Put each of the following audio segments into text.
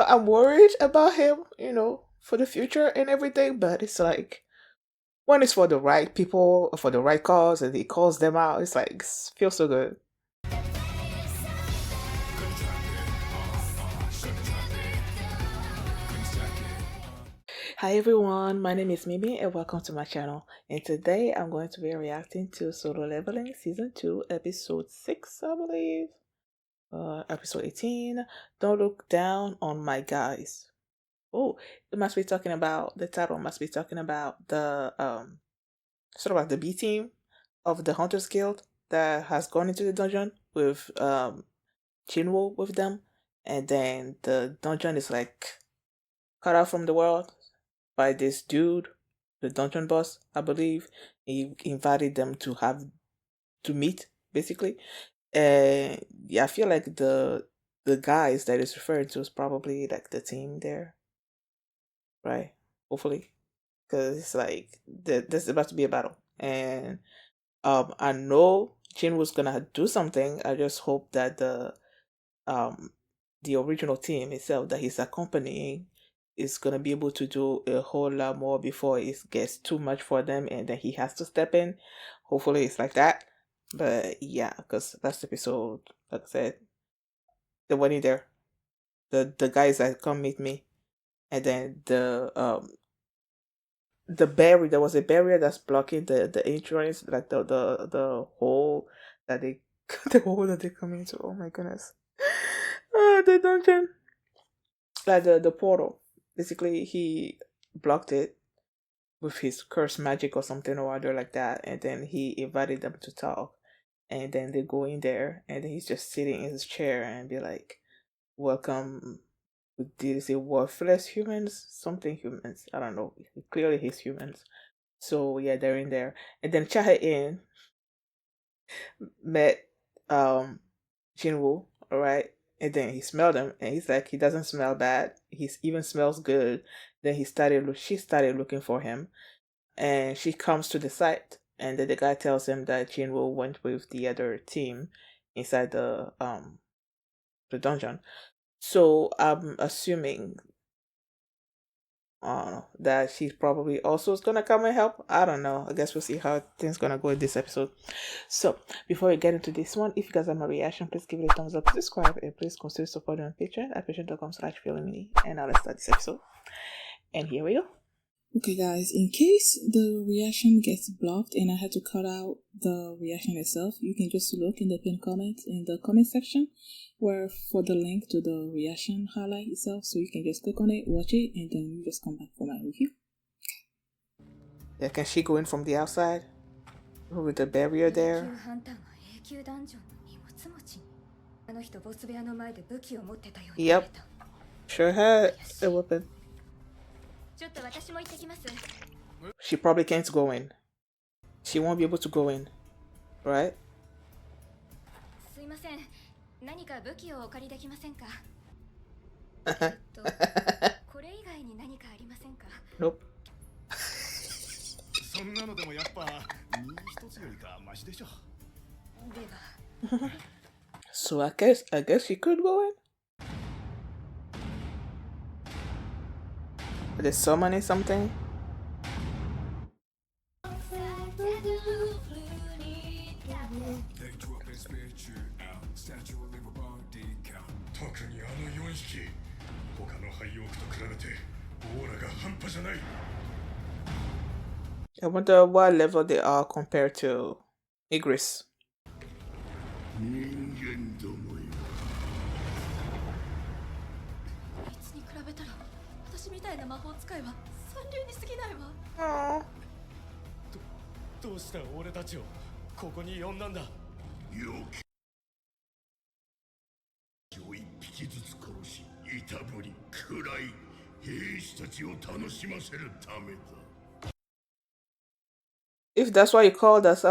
I'm worried about him, for the future and everything, but it's like when it's for the right people, for the right cause, and he calls them out, it's like, feels so good. Hi everyone, my name is Mimi and welcome to my channel. And today I'm going to be reacting to Solo Leveling Season 2, Episode 6, I believe. Episode 18, Don't Look Down on My Guys. Oh, it must be talking about, the title must be talking about the, sort of like the B team of the Hunters Guild that has gone into the dungeon with, Jinwoo with them. And then the dungeon is like cut out from the world by this dude, the dungeon boss, I believe. He invited them to meet, basically. And yeah, I feel like the guys that is referred to is probably like the team there, right? Hopefully, because it's like there's about to be a battle, and I know Jin was gonna do something. I just hope that um the original team itself that he's accompanying is gonna be able to do a whole lot more before it gets too much for them, and then he has to step in. Hopefully, it's like that. But yeah, because last episode, like I said, the one in there, the guys that come meet me, and then the barrier, there was a barrier that's blocking the entrance, like the hole that they the hole that they come into. Oh my goodness. The dungeon, like the portal, basically he blocked it with his curse magic or something or other like that, and then he invited them to talk, and then they go in there, and then he's just sitting in his chair and be like, welcome. Did he say worthless humans? Something humans. I don't know. Clearly he's humans. So yeah, they're in there. And then Hae In met um Jinwoo, alright? And then he smelled him and he's like, he doesn't smell bad. He even smells good. Then she started looking for him, and she comes to the site, and then the guy tells him that Jinwoo went with the other team inside the dungeon. So I'm assuming that she probably also is gonna come and help. I don't know. I guess we'll see how things gonna go in this episode. So before we get into this one, if you guys have my reaction, please give it a thumbs up, subscribe, and please consider supporting on Patreon at patreon.com/feelingmini. And now let's start this episode. And here we go. Okay guys, in case the reaction gets blocked and I had to cut out the reaction itself, you can just look in the pinned comment in the comment section where for the link to the reaction highlight itself, so you can just click on it, watch it, and then you just come back for my review. Yeah, can she go in from the outside? With the barrier there? Yep. Sure had a weapon. She probably can't go in. She won't be able to go in. Right? Nope. So I guess she could go in. Are they summoning something? I wonder what level they are compared to Igris. Aww. どうした俺たちをここに呼んだんだ。を一匹ずつ殺し、いたぶり、喰らい、兵士たちを楽しませるためだ。 If that's why you called us,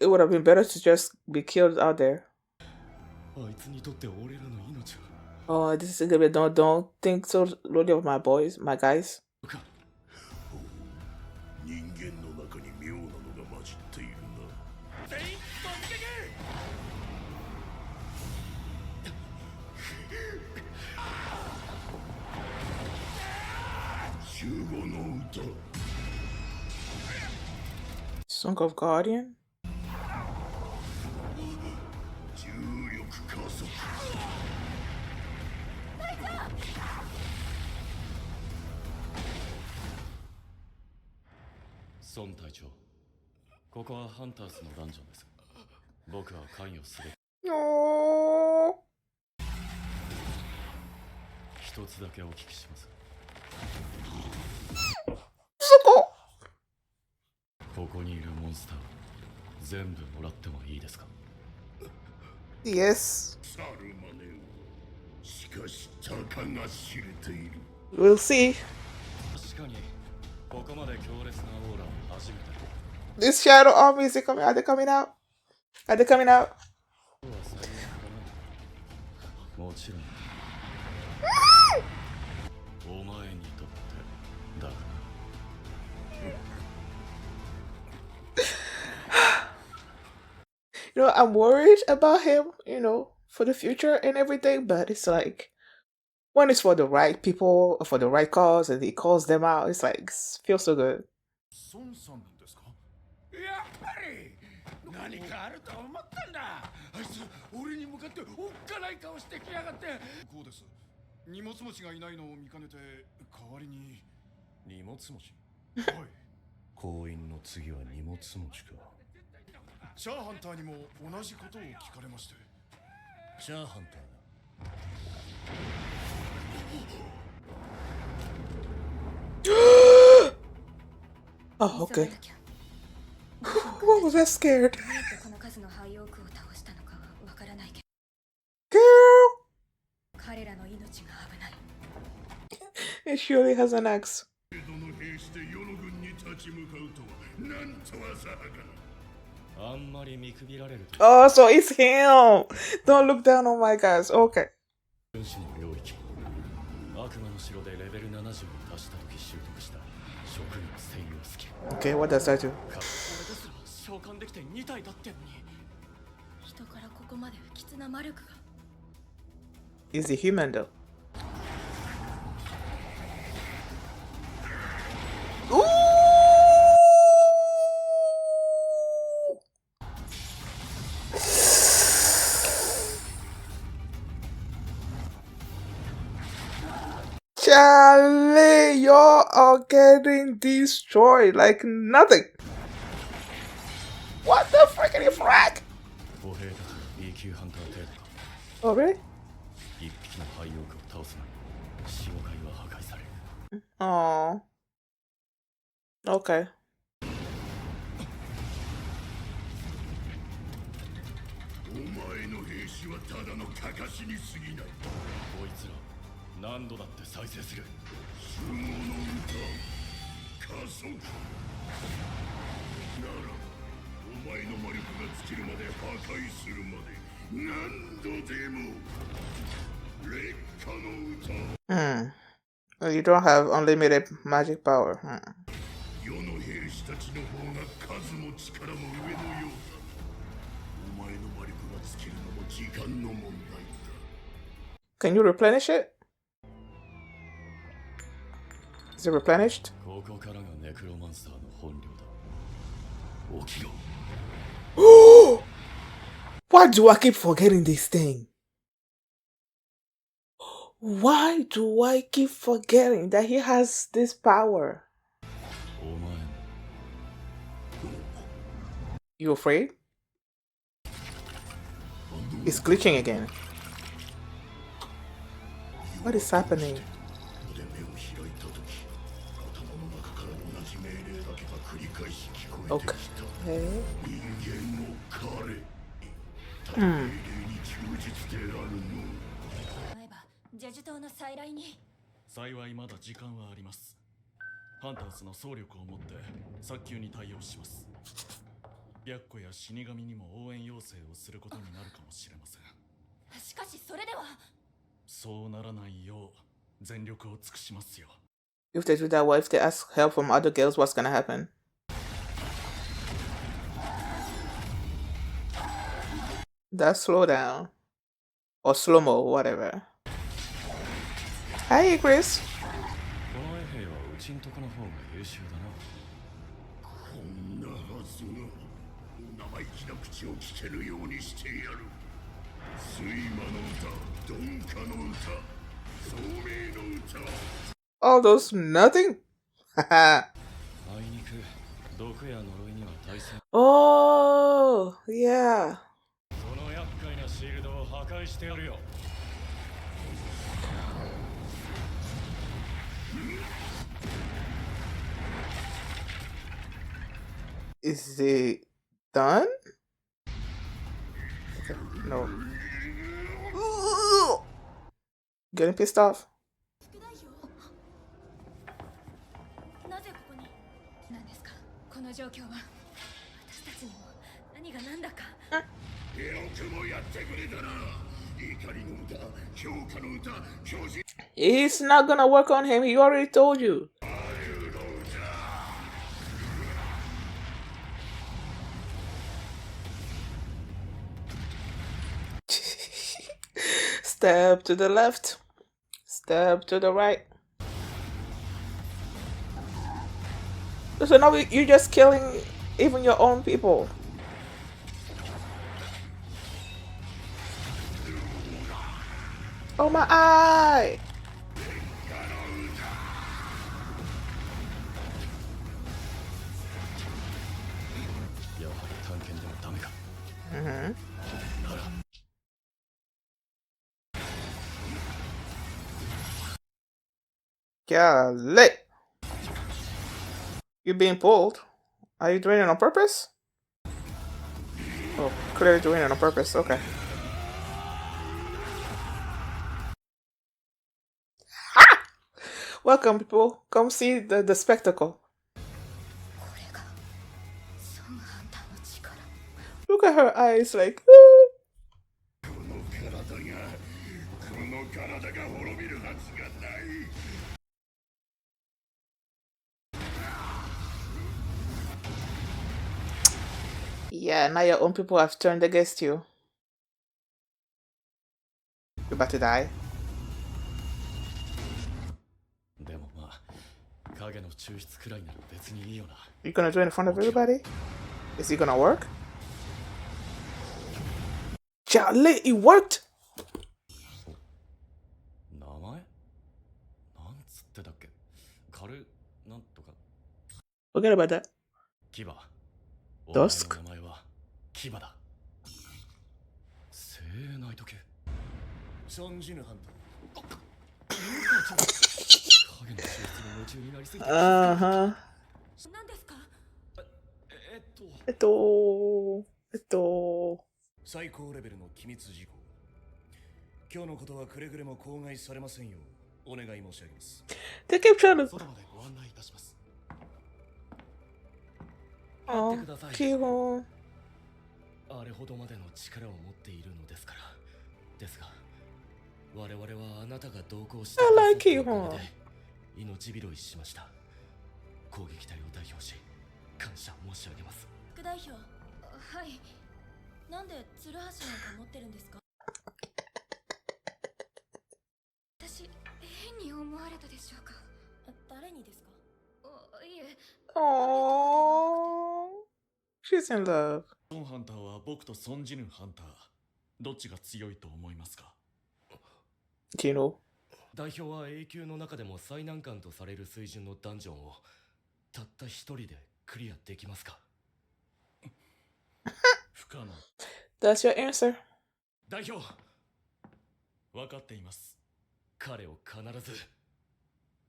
it would have been better to just be killed out there. Oh, this is gonna be don't think so lowly of my boys, my guys. Song of Guardian? 孫隊長、ここはハンターズのダンジョンです。僕は関与すべき。一つだけお聞きします。ここにいるモンスター全部もらってもいいですか？ Yes. サルマネオ。しかしたかが知れている。 We'll see. 確かにここまで強烈なオーラは初めて。 This shadow army, is it coming? Are they coming out? Are they coming out? もちろんお前にとってだから。 You know, I'm worried about him, you know, for the future and everything, but it's like when it's for the right people, for the right cause, and he calls them out, it's like feels so good. 孫さんなんですか？やっぱり何かあると思ったんだ。あいつ俺に向かっておっかない顔してきやがって。こうです。荷物持ちがいないのを見かねて代わりに。荷物持ち。はい。行員の次は荷物持ちか。チャーハンターにも同じことを聞かれまして。チャーハンター。Oh, okay. What was that scared? Girl! It surely has an axe. Oh, so it's him! Don't look down on my guys. Okay. Okay, what does that do? Is he human though? Ooh! Charlie, y'all are getting destroyed like nothing. What the freaking frack? Oh, really? Oh. Okay. Well, you don't have unlimited magic power. Can you replenish it? Is it replenished? Why do I keep forgetting this thing? Why do I keep forgetting that he has this power? You afraid? It's glitching again. What is happening? Okay. You If they do that, what if they ask help from other girls? What's gonna happen? That slow down. Or slow-mo, whatever. Hi, Chris. ちんとこの方が優秀だな。こんなはずが生意気な口を聞けるようにしてやる。睡魔の歌、鈍化の歌、聡明の歌。 All those nothing? あいにく毒や呪いには対戦。 Oh, yeah. その厄介なシールドを破壊してやるよ。Is it done? No. Getting pissed off? なぜここに？何ですかこの状況は。私たちにも何が何だか。よくもやってくれたな。怒りの歌、評価の歌、巨人。 It's not gonna work on him. He already told you. Step to the left. Step to the right. So now you're just killing even your own people. Oh, my eye! やはり探検でもダメか。Golly. You're being pulled. Are you doing it on purpose? Oh, clearly doing it on purpose. Okay. Ha! Welcome, people. Come see the spectacle. これがソンハンターの力。 Look at her eyes like, この体が滅びるはずがない。 yeah, now your own people have turned against you. You're about to die. でもまあ影の抽出くらいなら別にいいよな。 You gonna do it in front of everybody? Is it gonna work? Golly, it worked! 名前なんつってたっけ。カルなんとか。 Forget about that. 牙。 Tusk? お前の名前は牙だ。精鋭ナイト系。ソンジヌハンター。影の抽出に夢中になりすぎて。Uh-huh. 何ですか？最高レベルの機密事項。今日のことはくれぐれも口外されませんようお願い申し上げます。 They keep trying to... 外までご案内いたします。 Oh, Kihoon. あれほどまでの力を持っているのですから。ですが、我々はあなたが同行して I like Kihoon. 命拾いしました。攻撃隊を代表し感謝申し上げます。副代表。はい。なんでツルハシなんか持ってるんですか？私変に思われたでしょうか？誰にですか？いえ。 Oh, she's in love. ソンハンターは僕とソンジヌハンターどっちが強いと思いますか？ Do you know? 代表は永久の中でも最難関とされる水準のダンジョンをたった一人でクリアできますか？不可能。 That's your answer. 代表、分かっています。彼を必ず。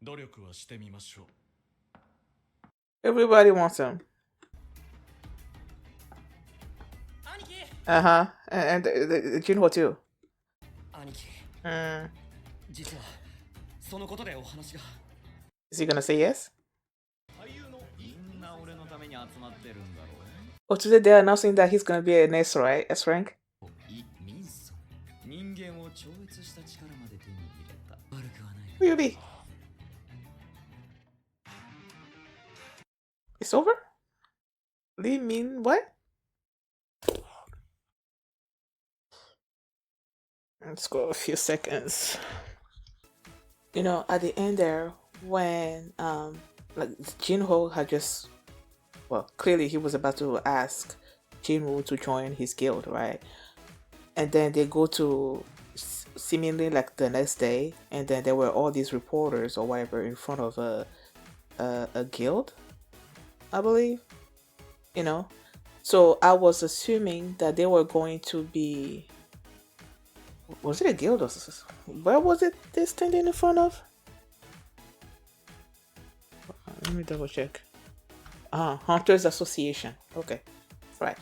努力はしてみましょう。 Everybody wants him. Uh-huh. And the Jinwoo too. 兄貴、 Mm. 実はそのことでお話が。 Is he gonna say yes? みんな俺のために集まってるんだろう。 Oh, today they're announcing that he's gonna be an S, right? S rank? ミンソン、人間を超越した力まで手に入れた。悪くはない。 Who you be? It's over? Lee mean what? Let's go a few seconds. You know, at the end there, when like Jinho had just, well, clearly he was about to ask Jinwoo to join his guild, right? And then they go to seemingly like the next day, and then there were all these reporters or whatever in front of a guild, I believe, you know. So I was assuming that they were going to be, was it a guild or where was it they standing in front of? Let me double check. Hunters Association. Okay, right.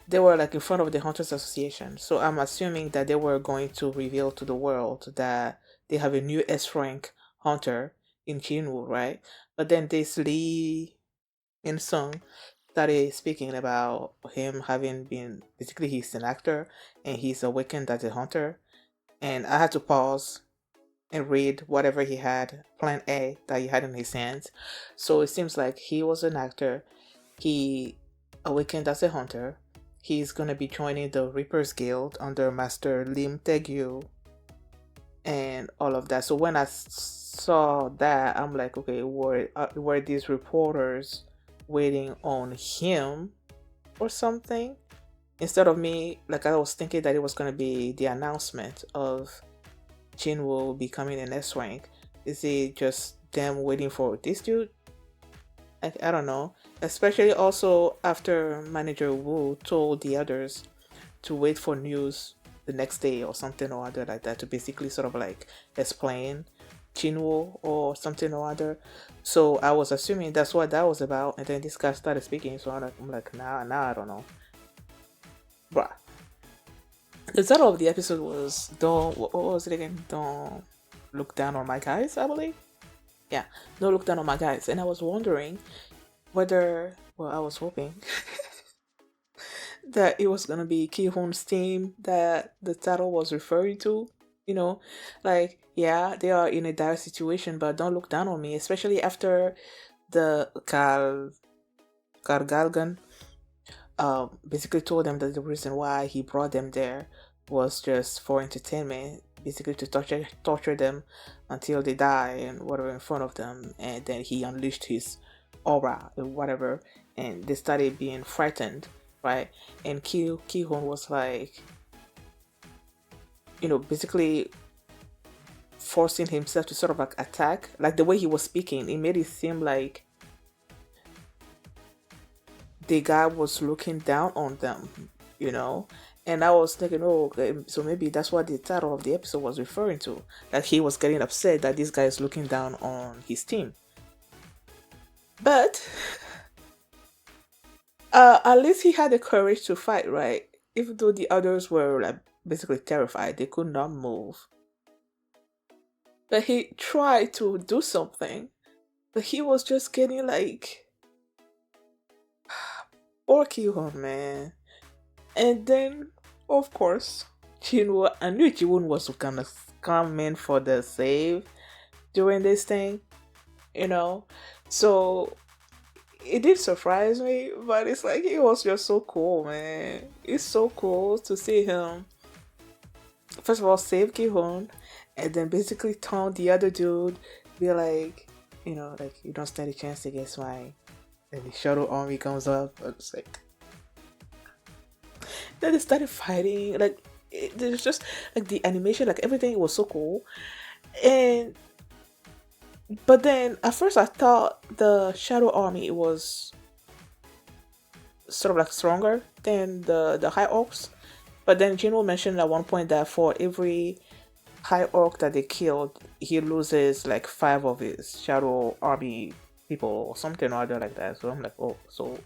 They were like in front of the Hunters Association. So I'm assuming that they were going to reveal to the world that they have a new S rank hunter in Jinwoo, right? But then this Lee In Sung started speaking about him having been, basically he's an actor and he's awakened as a hunter. And I had to pause and read whatever he had, plan A that he had in his hands. So it seems like he was an actor. He awakened as a hunter. He's gonna be joining the Reapers Guild under Master Lim Taegyu and all of that. So when I saw that, I'm like, okay, were these reporters waiting on him or something? Instead of me, like I was thinking that it was gonna be the announcement of Jinwoo becoming an S rank. Is it just them waiting for this dude? I don't know. Especially also after Manager Wu told the others to wait for news the next day or something or other like that to basically sort of like explain Jinwoo or something or other. So I was assuming that's what that was about, and then this guy started speaking. So I'm like, nah, I don't know, bruh. The title of the episode was "Don't." What was it again? Don't look down on my guys, I believe. Yeah, don't look down on my guys. And I was wondering whether, well, I was hoping that it was gonna be Kihoon's team that the title was referring to. You know, like, yeah, they are in a dire situation, but don't look down on me, especially after the Kargalgan basically told them that the reason why he brought them there was just for entertainment, basically to torture them until they die and whatever in front of them, and then he unleashed his aura or whatever, and they started being frightened, right? And Kihoon was like, basically forcing himself to sort of like attack, like the way he was speaking, it made it seem like the guy was looking down on them, you know? And I was thinking, oh, okay, so maybe that's what the title of the episode was referring to. That he was getting upset that this guy is looking down on his team. But at least he had the courage to fight, right? Even though the others were like basically terrified, they could not move. But he tried to do something, but he was just getting like, poor Kihoon, man. And then, of course, Jinwoo, I knew Jinwoo was gonna come in for the save during this thing, So it did surprise me, but it's like it was just so cool, man. It's so cool to see him, first of all, save Kihoon, and then basically taunt the other dude, be like, like, you don't stand a chance against mine. And the Shadow Army comes up, and it's like, then they started fighting. Like, there's just like the animation, like everything was so cool. But then at first I thought the Shadow Army was sort of like stronger than the High Orcs. But then Jinwoo mentioned at one point that for every High Orc that they killed, he loses like 5 of his Shadow Army people or something or other like that. So I'm like, oh, so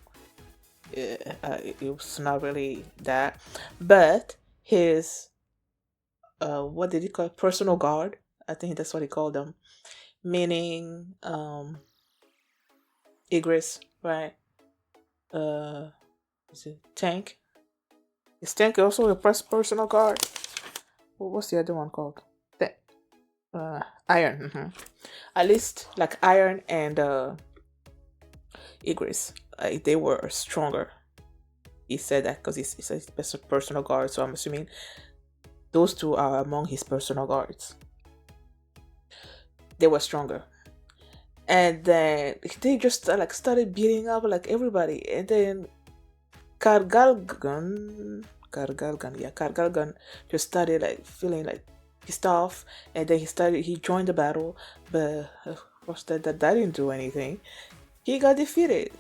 it was not really that. But his what did he call it? Personal guard, I think that's what he called them, meaning Igris, right? Is it Tank? Is Tank also a personal guard? What's the other one called? Iron. At least like Iron and Igris, they were stronger. He said that because he's his personal guard, so I'm assuming those two are among his personal guards. They were stronger. and then they just like started beating up like everybody, and then Kargalgan just started like feeling like pissed off, and then he joined the battle, but of course that didn't do anything. He got defeated.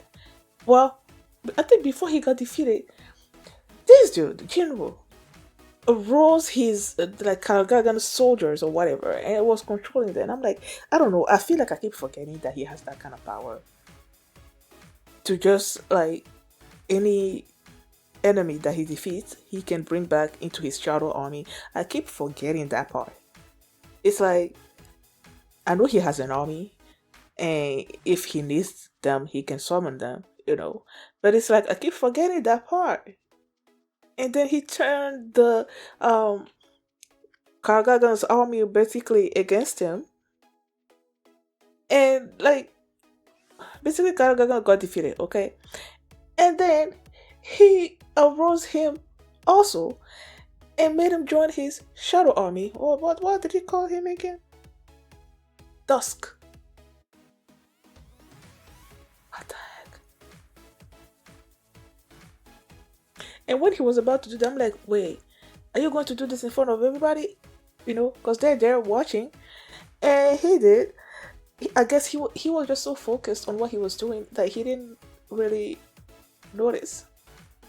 Well, I think before he got defeated, this dude, Jinwoo, rose his like Kargalgan soldiers or whatever, and it was controlling them. I'm like, I don't know. I feel like I keep forgetting that he has that kind of power to just like any enemy that he defeats, he can bring back into his shadow army. I keep forgetting that part. It's like I know he has an army, and if he needs them, he can summon them, you know. But it's like I keep forgetting that part. And then he turned the Kargagan's army basically against him, and like basically Kargagan got defeated. Okay, and then he arose him also and made him join his shadow army. Or what did he call him again? Tusk. What the heck? And when he was about to do that, I'm like, wait, are you going to do this in front of everybody? You know, because they're there watching. And he did. I guess he was just so focused on what he was doing that he didn't really notice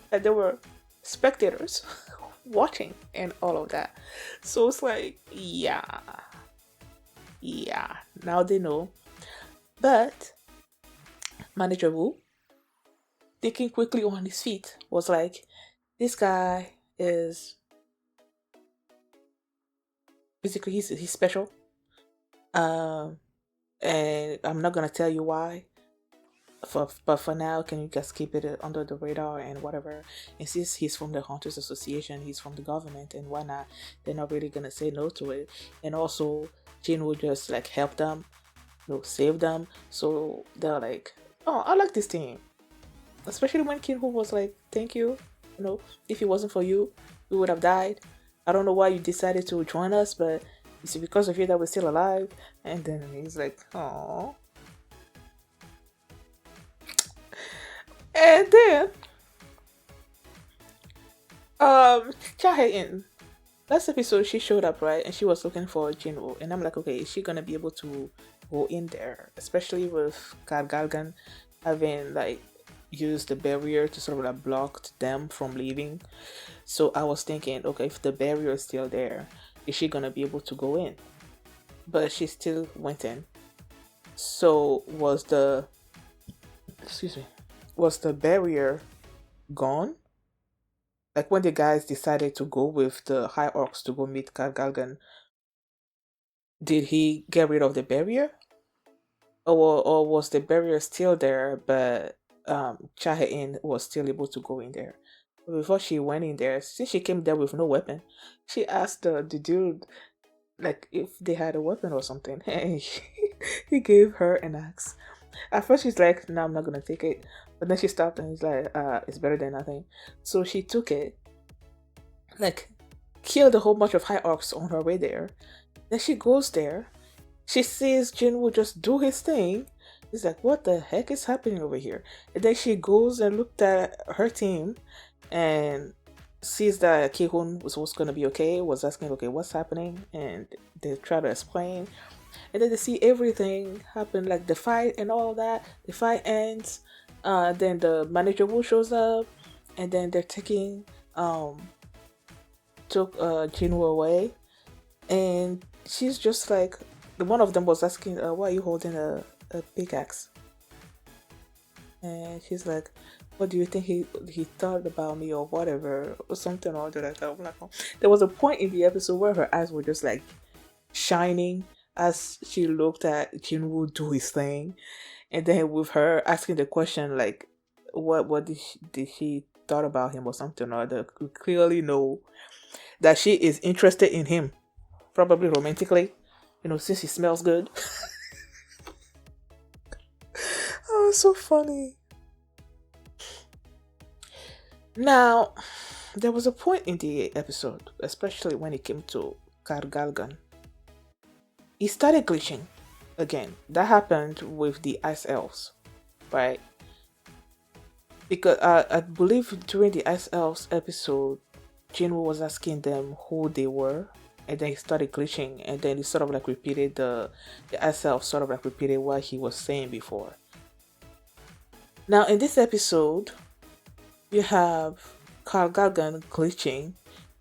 that there were spectators watching and all of that. So it's like, yeah, now they know. But Manager Wu, thinking quickly on his feet, was like, this guy is basically he's special. And I'm not gonna tell you why. But for now, can you just keep it under the radar and whatever? And since he's from the Hunters Association, he's from the government, and why not? They're not really gonna say no to it. And also, Jin will just like help them, save them. So they're like, oh, I like this team. Especially when Kihoon was like, thank you. If it wasn't for you, we would have died. I don't know why you decided to join us, but it's because of you that we're still alive. And then he's like, oh. And then, Hae In. Last episode, she showed up, right? And she was looking for Jinwoo. And I'm like, okay, is she gonna be able to go in there? Especially with Kargalgan having, like, used the barrier to sort of like block them from leaving. So I was thinking, okay, if the barrier is still there, is she gonna be able to go in? But she still went in. So was the barrier gone? Like when the guys decided to go with the high orcs to go meet Kargalgan, did he get rid of the barrier? Or was the barrier still there, but Chahe In was still able to go in there? But before she went in there, since she came there with no weapon, she asked the dude like if they had a weapon or something. And he gave her an axe. At first she's like, no, I'm not gonna take it. But then she stopped and he's like, it's better than nothing. So she took it, like killed a whole bunch of high orcs on her way there. Then she goes there. She sees Jinwoo just do his thing. He's like, what the heck is happening over here? And then she goes and looked at her team and sees that Kihoon was going to be okay, was asking, okay, what's happening? And they try to explain. And then they see everything happen, like the fight and all that. The fight ends. Then the manager Wu shows up. And then they're took Jinwoo away. And she's just like, one of them was asking, why are you holding a pickaxe? And she's like, what do you think he thought about me or whatever or something or that? Like, oh. There was a point in the episode where her eyes were just like shining as she looked at Jinwoo do his thing, and then with her asking the question like, what did she thought about him or something or other? We clearly know that she is interested in him, probably romantically, since he smells good. Oh, it's so funny. Now, there was a point in the episode, especially when it came to Kargalgan. He started glitching. again, that happened with the ice elves, right? Because I believe during the ice elves episode, Jinwoo was asking them who they were, and then he started glitching, and then he sort of like repeated the ice elf sort of like repeated what he was saying before. Now in this episode, you have Kargalgan glitching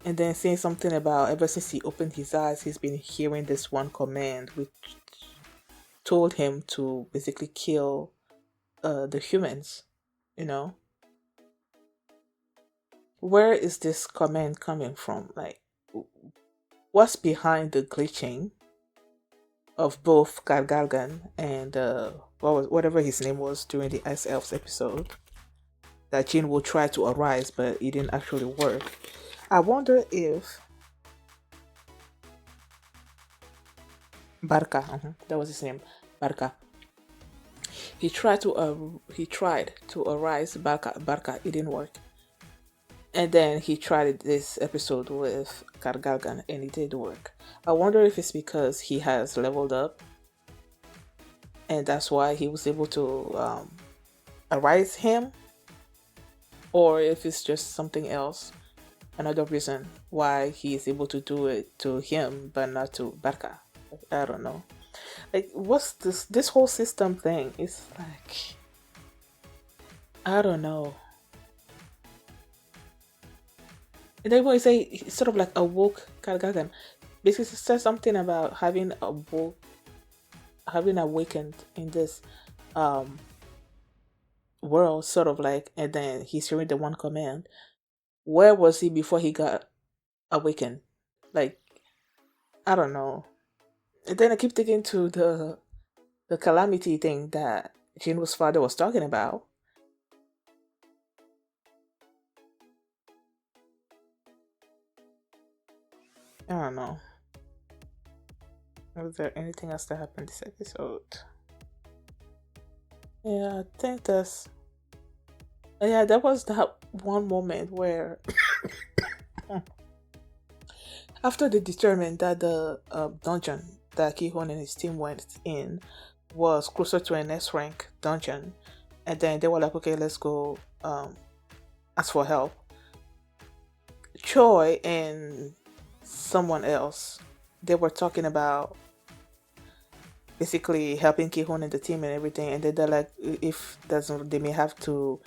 and then saying something about ever since he opened his eyes, he's been hearing this one command which told him to basically kill the humans, you know? Where is this command coming from? Like, what's behind the glitching of both Kargalgan and whatever his name was during the Ice Elves episode? That Jin will try to arise, but it didn't actually work. I wonder if Barca, that was his name, Barca. He tried to arise Barca, it didn't work. And then he tried this episode with Kargalgan and it did work. I wonder if it's because he has leveled up and that's why he was able to arise him, or if it's just something else, another reason why he is able to do it to him but not to Barca. I don't know. Like, what's this whole system thing? It's like, I don't know. And then when you say it's sort of like awoke Kargalgan, basically it says something about having awakened in this world, sort of like, and then he's hearing the one command. Where was he before he got awakened? Like, I don't know. And then I keep thinking to the calamity thing that Jinwoo's father was talking about. I don't know. Was there anything else that happened this episode? Yeah, I think that's. Yeah, there was that one moment where, after they determined that the dungeon that Kihoon and his team went in was closer to an S rank dungeon, and then they were like, okay, let's go ask for help. Choi and someone else, they were talking about basically helping Kihoon and the team and everything, and then they're like, if doesn't, they may have to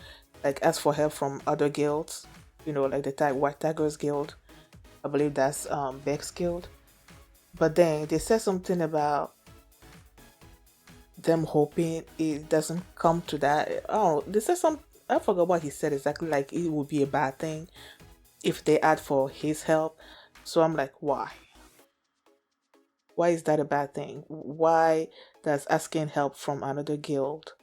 like ask for help from other guilds, you know, like the White Tigers Guild. I believe that's Beck's guild. But then they said something about them hoping it doesn't come to that. Oh, they said some. I forgot what he said exactly. Like it would be a bad thing if they ask for his help. So I'm like, why? Why is that a bad thing? Why does asking help from another guild?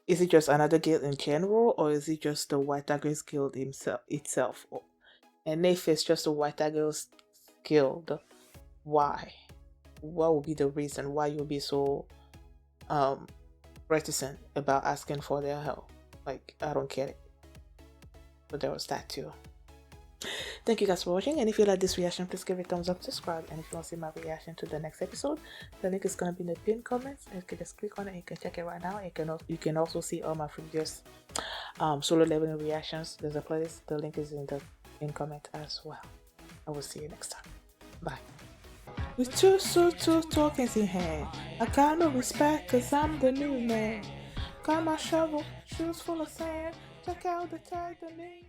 Is it just another guild in general, or is it just the White Tigers Guild itself? And if it's just the White Tigers Guild, why? What would be the reason why you'll be so reticent about asking for their help? Like, I don't get it. But there was that too. Thank you guys for watching, and if you like this reaction, please give it a thumbs up, subscribe, and if you want to see my reaction to the next episode, the link is going to be in the pinned comments, and you can just click on it and you can check it right now. You can also see all my previous solo leveling reactions. There's a playlist, the link is in the pinned comment as well. I will see you next time. Bye. With two tokens in hand, I got no respect cause I'm the new man. Got my shovel, shoes full of sand, check out the tag, the names.